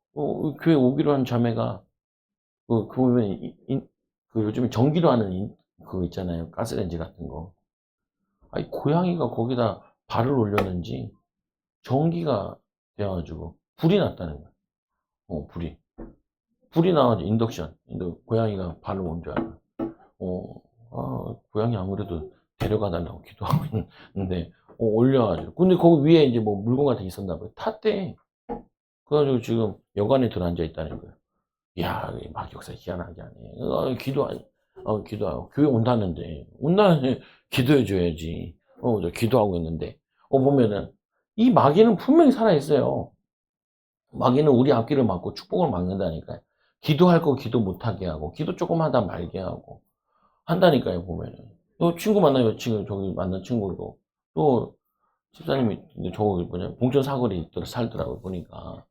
교회 오기로 한 자매가, 보면, 요즘에 전기로 하는, 그거 있잖아요. 가스레인지 같은 거. 아니, 고양이가 거기다 발을 올렸는지, 전기가 되어가지고, 불이 났다는 거야. 불이. 불이 나가지고, 인덕션. 근데 고양이가 발을 온 줄 알아. 고양이 아무래도 데려가 달라고 기도하고 있는데, 올려가지고. 근데 거기 위에 이제 뭐 물건 같은 게 있었나 봐요. 탔대. 그래가지고 지금 여관에 들어앉아 있다는 거예요. 이야, 막역사 희한하게 하네. 기도하고. 교회 온다는데, 기도해줘야지. 저 기도하고 있는데. 보면은, 이 마귀는 분명히 살아있어요. 마귀는 우리 앞길을 막고 축복을 막는다니까요. 기도할 거 기도 못하게 하고, 기도 조금 하다 말게 하고, 한다니까요, 보면은. 또 친구 만나요, 저기 만난 친구도. 또, 집사님이, 저기 봉천 사거리 살더라고요, 보니까.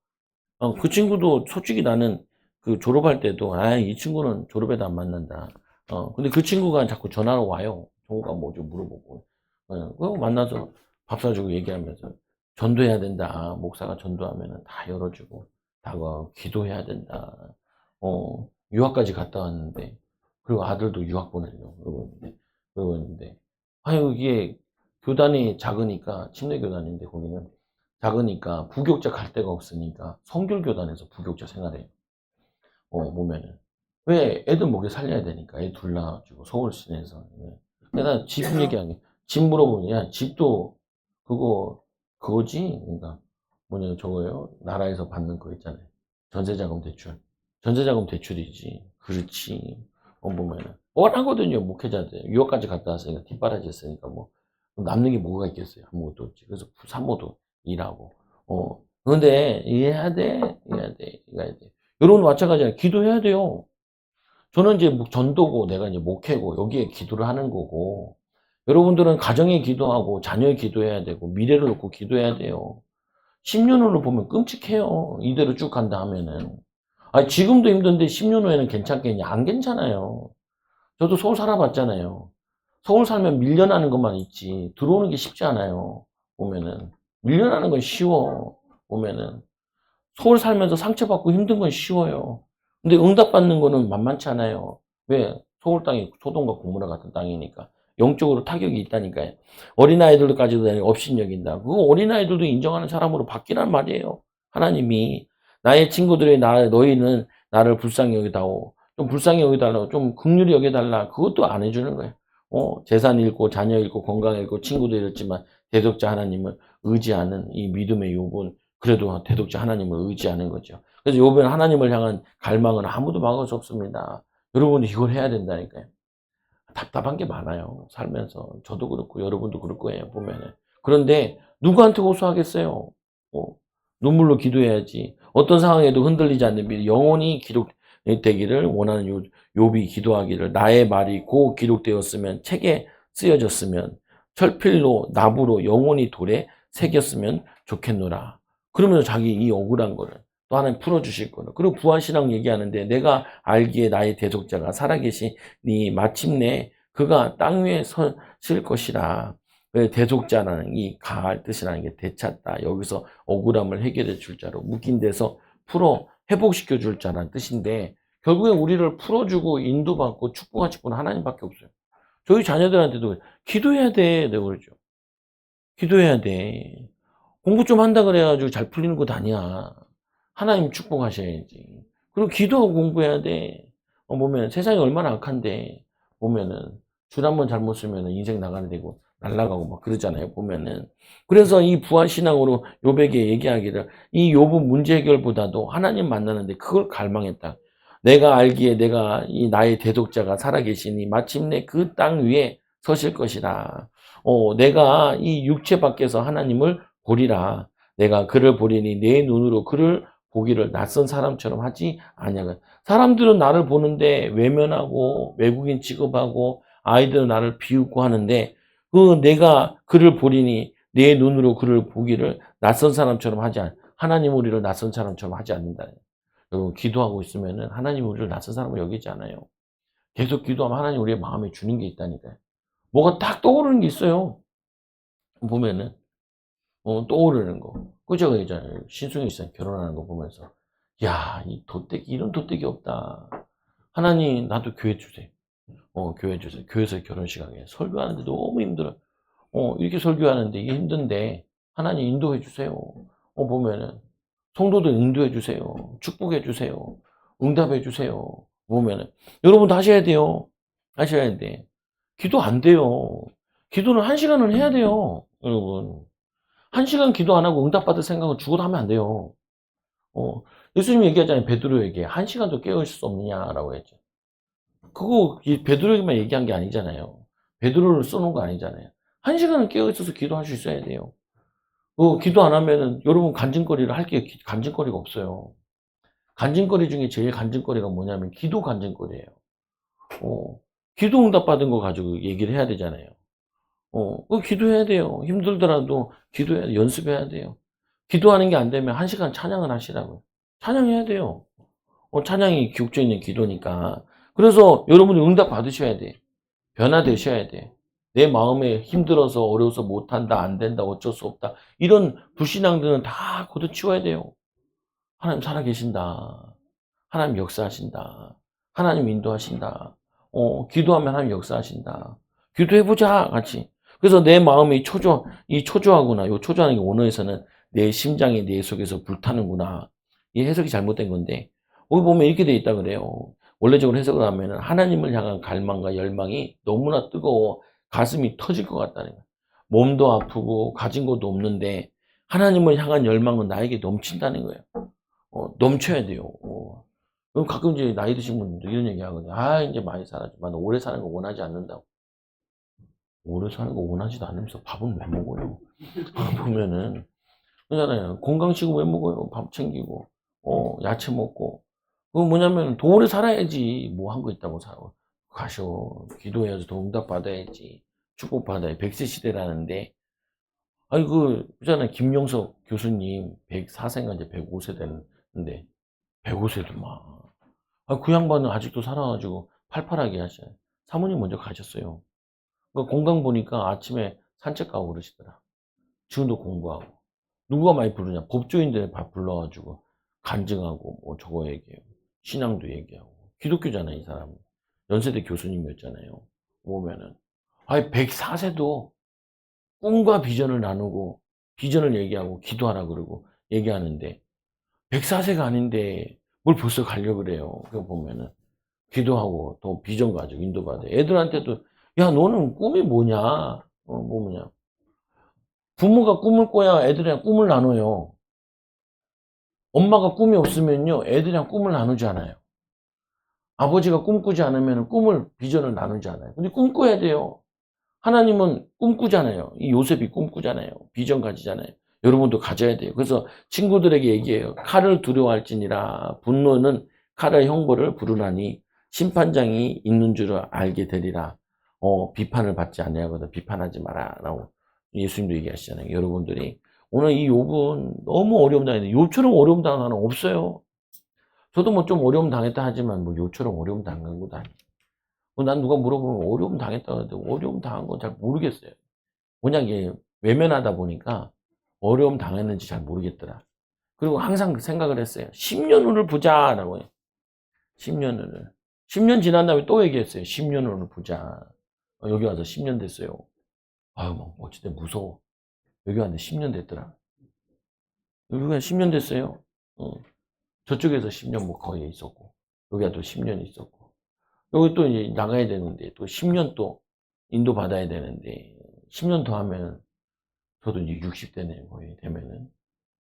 그 친구도 솔직히 나는 그 졸업할 때도, 이 친구는 졸업해도 안 만난다. 근데 그 친구가 자꾸 전화로 와요. 종우가 뭐 좀 물어보고. 그거 만나서 밥 사주고 얘기하면서 전도해야 된다. 목사가 전도하면은 다 열어주고, 기도해야 된다. 유학까지 갔다 왔는데, 그리고 아들도 유학 보내려고 그러고 있는데, 이게 교단이 작으니까, 침례 교단인데 거기는 작으니까 부교육자 갈 데가 없으니까 성결교단에서 부교육자 생활해요. 보면은. 왜 애들 먹여 살려야 되니까 애 둘 낳아가지고 서울 시내에서. 내가 집 얘기하는 게, 집 물어보면, 야, 집도 그거지? 그러니까 저거요? 나라에서 받는 거 있잖아요. 전세자금 대출. 전세자금 대출이지. 그렇지. 보면은. 뻔하거든요, 목회자들. 유학까지 갔다 왔으니까, 뒷바라지 했으니까, 뭐, 남는 게 뭐가 있겠어요? 아무것도 없지. 그래서 사모도 일하고, 그런데 이해해야 돼. 이해해야 돼. 이해해야 돼. 여러분 마찬가지야. 기도해야 돼요. 저는 이제 전도고 내가 이제 목회고 여기에 기도를 하는 거고 여러분들은 가정에 기도하고 자녀에 기도해야 되고 미래를 놓고 기도해야 돼요. 10년 후를 보면 끔찍해요. 이대로 쭉 간다 하면은. 아니, 지금도 힘든데 10년 후에는 괜찮겠냐? 안 괜찮아요. 저도 서울 살아봤잖아요. 서울 살면 밀려나는 것만 있지 들어오는 게 쉽지 않아요. 보면은 밀려나는 건 쉬워. 보면은 서울 살면서 상처받고 힘든 건 쉬워요. 근데 응답받는 거는 만만치 않아요. 왜? 서울 땅이 소돔과 고모라 같은 땅이니까. 영적으로 타격이 있다니까요. 어린아이들까지도 업신여긴다. 그거 어린아이들도 인정하는 사람으로 바뀌란 말이에요. 하나님이. 나의 친구들이 너희는 나를 불쌍히 여기다오. 좀 불쌍히 여기달라고, 좀 긍휼히 여겨달라. 그것도 안 해주는 거예요. 재산 잃고, 자녀 잃고, 건강 잃고, 친구도 잃었지만, 대독자 하나님을 의지하는 이 믿음의 요분, 그래도 대독자 하나님을 의지하는 거죠. 그래서 요번 하나님을 향한 갈망은 아무도 막을 수 없습니다. 여러분이 이걸 해야 된다니까요. 답답한 게 많아요. 살면서. 저도 그렇고 여러분도 그럴 거예요. 보면은. 그런데 누구한테 호소하겠어요? 뭐, 눈물로 기도해야지. 어떤 상황에도 흔들리지 않는 믿음, 영원히 기록되기를 원하는 욥이 기도하기를 나의 말이 곧 기록되었으면 책에 쓰여졌으면 철필로 나부로 영원히 돌에 새겼으면 좋겠노라. 그러면서 자기 이 억울한 거를 또 하나님 풀어주실 거를. 그리고 부활신앙 얘기하는데 내가 알기에 나의 대속자가 살아계시니 마침내 그가 땅 위에 서실 것이라. 대속자라는 이 가할 뜻이라는 게 되찾다. 여기서 억울함을 해결해 줄 자로 묶인 데서 풀어 회복시켜 줄 자라는 뜻인데 결국에 우리를 풀어주고 인도받고 축복하실 분은 하나님밖에 없어요. 저희 자녀들한테도 기도해야 돼. 내가 그러죠. 기도해야 돼. 공부 좀 한다 그래가지고 잘 풀리는 것 아니야. 하나님 축복하셔야지. 그리고 기도하고 공부해야 돼. 보면 세상이 얼마나 악한데 보면은 줄 한 번 잘못 쓰면 인생 나가는 되고 날아가고 막 그러잖아요. 보면은 그래서 이 부활 신앙으로 욥에게 얘기하기를 이 욥은 문제 해결보다도 하나님 만나는데 그걸 갈망했다. 내가 알기에 내가 이 나의 대독자가 살아계시니 마침내 그 땅 위에 서실 것이라. 내가 이 육체 밖에서 하나님을 보리라. 내가 그를 보리니 내 눈으로 그를 보기를 낯선 사람처럼 하지 아니하가. 사람들은 나를 보는데 외면하고 외국인 취급하고 아이들은 나를 비웃고 하는데 그 내가 그를 보리니 내 눈으로 그를 보기를 낯선 사람처럼 하지 않. 하나님 우리를 낯선 사람처럼 하지 않는다. 여러분 기도하고 있으면은 하나님 우리를 낯선 사람으로 여기지 않아요. 계속 기도하면 하나님 우리의 마음에 주는 게 있다니까요. 뭐가 딱 떠오르는 게 있어요. 보면은 떠오르는 거. 그죠? 있잖아요. 신승희 씨 결혼하는 거 보면서. 야, 이 도떼기, 이런 도떼기 없다. 하나님, 나도 교회 주세요. 교회 주세요. 교회에서 결혼식 하게. 설교하는데 너무 힘들어. 이렇게 설교하는데 이게 힘든데, 하나님 인도해 주세요. 보면은, 성도들 인도해 주세요. 축복해 주세요. 응답해 주세요. 보면은, 여러분도 하셔야 돼요. 하셔야 돼. 기도 안 돼요. 기도는 1시간은 해야 돼요. 여러분. 1시간 기도 안 하고 응답받을 생각은 죽어도 하면 안 돼요. 예수님이 얘기하잖아요. 베드로에게 1시간도 깨어 있을 수 없느냐라고 했죠. 그거 베드로에게만 얘기한 게 아니잖아요. 베드로를 써놓은 거 아니잖아요. 1시간은 깨어 있어서 기도할 수 있어야 돼요. 기도 안 하면은 여러분 간증거리를 할 게 간증거리가 없어요. 간증거리 중에 제일 간증거리가 뭐냐면 기도 간증거리예요. 기도 응답 받은 거 가지고 얘기를 해야 되잖아요. 기도해야 돼요. 힘들더라도 기도해야 돼. 연습해야 돼요. 기도하는 게 안 되면 1시간 찬양을 하시라고요. 찬양해야 돼요. 찬양이 기울져 있는 기도니까. 그래서 여러분이 응답 받으셔야 돼. 변화되셔야 돼. 내 마음에 힘들어서 어려워서 못한다, 안 된다, 어쩔 수 없다. 이런 불신앙들은 다 걷어치워야 돼요. 하나님 살아계신다. 하나님 역사하신다. 하나님 인도하신다. 기도하면 하나님 역사하신다. 기도해보자, 같이. 그래서 내 마음이 이 초조하구나. 요 초조하는 게 원어에서는 내 심장이 내 속에서 불타는구나. 이 해석이 잘못된 건데, 여기 보면 이렇게 돼 있다 그래요. 원래적으로 해석을 하면 하나님을 향한 갈망과 열망이 너무나 뜨거워 가슴이 터질 것 같다는 거예요. 몸도 아프고 가진 것도 없는데 하나님을 향한 열망은 나에게 넘친다는 거예요. 넘쳐야 돼요. 그럼 가끔 이제 나이 드신 분들도 이런 얘기 하거든요. 이제 많이 살았지만 오래 사는 거 원하지 않는다고. 오래 사는 거 원하지도 않으면서 밥은 왜 먹어요? 보면은, 그러잖아요. 건강식으로 왜 먹어요? 밥 챙기고, 야채 먹고. 그거 뭐냐면, 더 오래 살아야지. 뭐 한 거 있다고 가셔. 기도해야지. 더 응답 받아야지. 축복 받아야 100세 시대라는데. 아니, 그잖아요. 김용석 교수님 104세인가 이제 105세 됐는데, 105세도 막. 아, 그 양반은 아직도 살아가지고 팔팔하게 하셔요. 사모님 먼저 가셨어요. 그러니까 건강 보니까 아침에 산책 가고 그러시더라. 지금도 공부하고. 누가 많이 부르냐? 법조인들 밥 불러가지고 간증하고 뭐 저거 얘기해요. 신앙도 얘기하고. 기독교잖아요, 이 사람은. 연세대 교수님이었잖아요. 보면은. 아니, 104세도 꿈과 비전을 나누고 비전을 얘기하고 기도하라 그러고 얘기하는데 104세가 아닌데 뭘 벌써 가려고 그래요. 그거 보면은. 기도하고 또 비전 가지고 인도받아. 애들한테도 야, 너는 꿈이 뭐냐? 뭐 뭐냐? 부모가 꿈을 꿔야 애들이랑 꿈을 나눠요. 엄마가 꿈이 없으면요, 애들이랑 꿈을 나누지 않아요. 아버지가 꿈꾸지 않으면 비전을 나누지 않아요. 근데 꿈꿔야 돼요. 하나님은 꿈꾸잖아요. 이 요셉이 꿈꾸잖아요. 비전 가지잖아요. 여러분도 가져야 돼요. 그래서 친구들에게 얘기해요. 칼을 두려워할지니라 분노는 칼의 형벌을 부르나니 심판장이 있는 줄을 알게 되리라. 비판을 받지 아니하거든 비판하지 마라. 라고 예수님도 얘기하시잖아요. 여러분들이 오늘 이 욥은 너무 어려움 당했는데 욥처럼 어려움 당한 사람 없어요. 저도 뭐 좀 어려움 당했다 하지만 뭐 욥처럼 어려움 당한 것도 아니에요. 난 누가 물어보면 어려움 당했다 하는데 어려움 당한 건 잘 모르겠어요. 뭐냐 이게 외면하다 보니까 어려움 당했는지 잘 모르겠더라. 그리고 항상 그 생각을 했어요. 10년 후를 보자라고 해요. 10년 후를. 10년 지난 다음에 또 얘기했어요. 10년 후를 보자. 여기 와서 10년 됐어요. 아유, 뭐, 어쨌든 무서워. 여기 왔는데 10년 됐더라. 여기가 10년 됐어요. 어. 저쪽에서 10년 뭐 거의 있었고, 여기가 또 10년 있었고, 여기 또 이제 나가야 되는데, 또 10년 또 인도 받아야 되는데, 10년 더 하면, 저도 이제 60대네, 거의 되면은.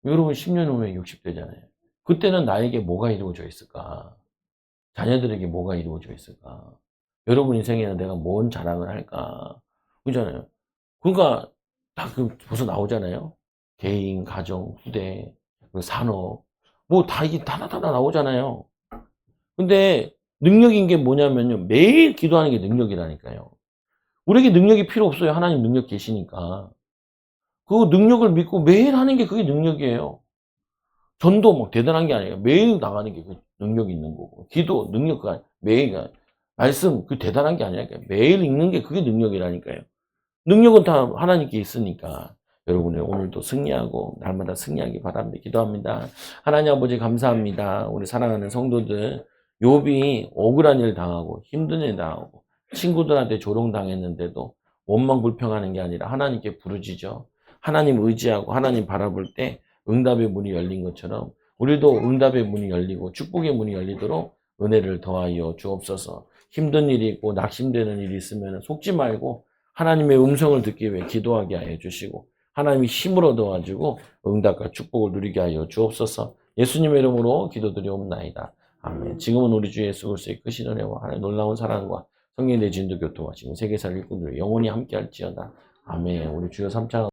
여러분 10년 후에 60대잖아요. 그때는 나에게 뭐가 이루어져 있을까? 자녀들에게 뭐가 이루어져 있을까? 여러분 인생에는 내가 뭔 자랑을 할까? 그잖아요. 그러니까 다 벌써 나오잖아요. 개인, 가정, 후대, 그리고 산업, 뭐 다 이게 다 나오잖아요. 근데 능력인 게 뭐냐면요. 매일 기도하는 게 능력이라니까요. 우리에게 능력이 필요 없어요. 하나님 능력 계시니까. 그 능력을 믿고 매일 하는 게 그게 능력이에요. 전도 뭐 대단한 게 아니에요. 매일 나가는 게 그 능력이 있는 거고. 기도, 능력, 매일, 말씀, 그 대단한 게 아니라니까요. 매일 읽는 게 그게 능력이라니까요. 능력은 다 하나님께 있으니까. 여러분의 오늘도 승리하고, 날마다 승리하기 바랍니다. 기도합니다. 하나님 아버지 감사합니다. 우리 사랑하는 성도들, 욥이 억울한 일 당하고, 힘든 일 당하고, 친구들한테 조롱당했는데도 원망 불평하는 게 아니라 하나님께 부르짖어. 하나님 의지하고, 하나님 바라볼 때 응답의 문이 열린 것처럼 우리도 응답의 문이 열리고 축복의 문이 열리도록 은혜를 더하여 주옵소서. 힘든 일이 있고 낙심되는 일이 있으면 속지 말고 하나님의 음성을 듣기 위해 기도하게 하여 주시고 하나님이 힘을 얻어가지고 응답과 축복을 누리게 하여 주옵소서. 예수님의 이름으로 기도드리옵나이다. 아멘. 지금은 우리 주 예수 그리스도의 크신 은혜와 하나님의 놀라운 사랑과 성령의 진도 교통과 지금 세계사 일꾼들 영원히 함께할지어다. 아멘. 우리 주여 3차